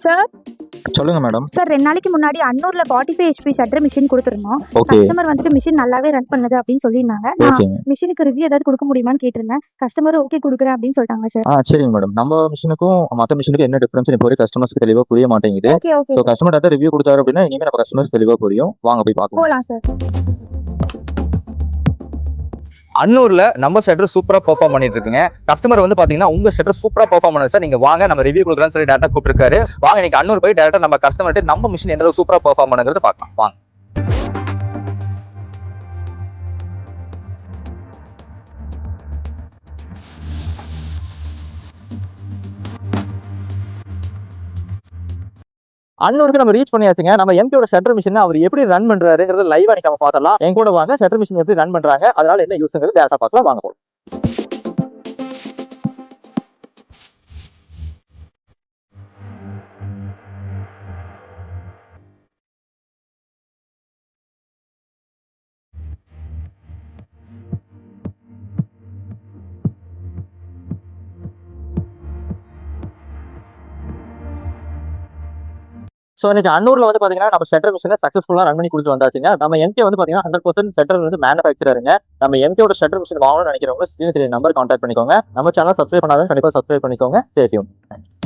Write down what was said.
Sir சொல்லுங்க madam. Sir 2 நாளைக்கு முன்னாடி அன்னூர்ல 45 HP ஷட்டர் மிஷின் கொடுத்துருந்தோம். ஓகே. கஸ்டமர் வந்துட்டு மிஷின் நல்லாவே ரன் பண்ணுது அப்படின்னு சொல்லியிருந்தாங்க. நான் ஓகேங்க. மிஷினுக்கு ரிவ்யூ ஏதாவது கொடுக்க முடியுமான்னு கேட்டிருந்தேன். கஸ்டமர் ஓகே கொடுக்குறேன் அப்படின்னு சொல்லிட்டாங்க சார். சரிங்க மேடம். நம்ம மிஷினுக்கும் மத்த மிஷினுக்கும் என்ன டிஃபரன்ஸ் இப்போ வரைக்கும் கஸ்டமர்ஸ்க்கு தெளிவா புரிய மாட்டேங்குது. Okay okay so sir. Customer data review கொடுத்தாரு அப்படின்னா இனிமே நம்ம கஸ்டமர்ஸ் தெளிவா புரியும். வாங்க போய் பார்க்கலாம். போலாம் சார். அன்னூர்ல நம்ம ஷட்டர் சூப்பரா பெர்ஃபார்ம் பண்ணிட்டு இருக்குங்க. கஸ்டமர் வந்து பாத்தீங்கன்னா உங்க ஷட்டர் சூப்பரா பெர்ஃபார்ம் பண்ணுது சார், நீங்க வாங்க நம்ம ரிவ்யூ கொடுக்குறேன்னு சொல்லி டேரக்டா கூப்பிட்டுருக்காரு. வாங்க இன்னைக்கு அன்னூர் போய் டேரக்டா நம்ம கஸ்டமர்கிட்ட நம்ம மிஷின் எந்த அளவுக்கு சூப்பரா பெர்ஃபார்ம் பண்ணுங்கிறது பார்க்கலாம். வாங்க. அன்னூருக்கு நம்ம ரீச் பண்ணியாச்சுங்க. நம்ம எம்கேயோட ஷட்டர் மிஷின் அவர் எப்படி ரன் பண்றாருங்கிறது லைவா நீங்க நம்ம பார்த்தலாம். என் கூட வாங்க ஷட்டர் மிஷின் எப்படி ரன் பண்றாங்க, அதனால என்ன யூஸ்ங்கிறது டேரக்டா பார்க்கலாம். வாங்க போலாம். ஸோ இன்னைக்கு அன்னூர்ல வந்து பாத்தீங்கன்னா நம்ம ஷட்டர் மிஷினை சக்ஸஸ்ஃபுல்லா ரன் பண்ணி கொடுத்து வந்தாச்சுங்க. நம்ம எம்கே வந்து பாத்தீங்கன்னா 100% ஷட்டர் வந்து மேனுஃபேக்சரருங்க. நம்ம எம்கேயோட ஷட்டர் மிஷின் வாங்கணும்னு நினைக்கிறவங்க ஸ்கிரீன் நம்பர் கான்டாக்ட் பண்ணிக்கோங்க. நம்ம சேனல் சப்ஸ்கிரைப் பண்ணாதான் கண்டிப்பா சப்ஸ்கிரைப் பண்ணிக்கோங்க. Stay tune.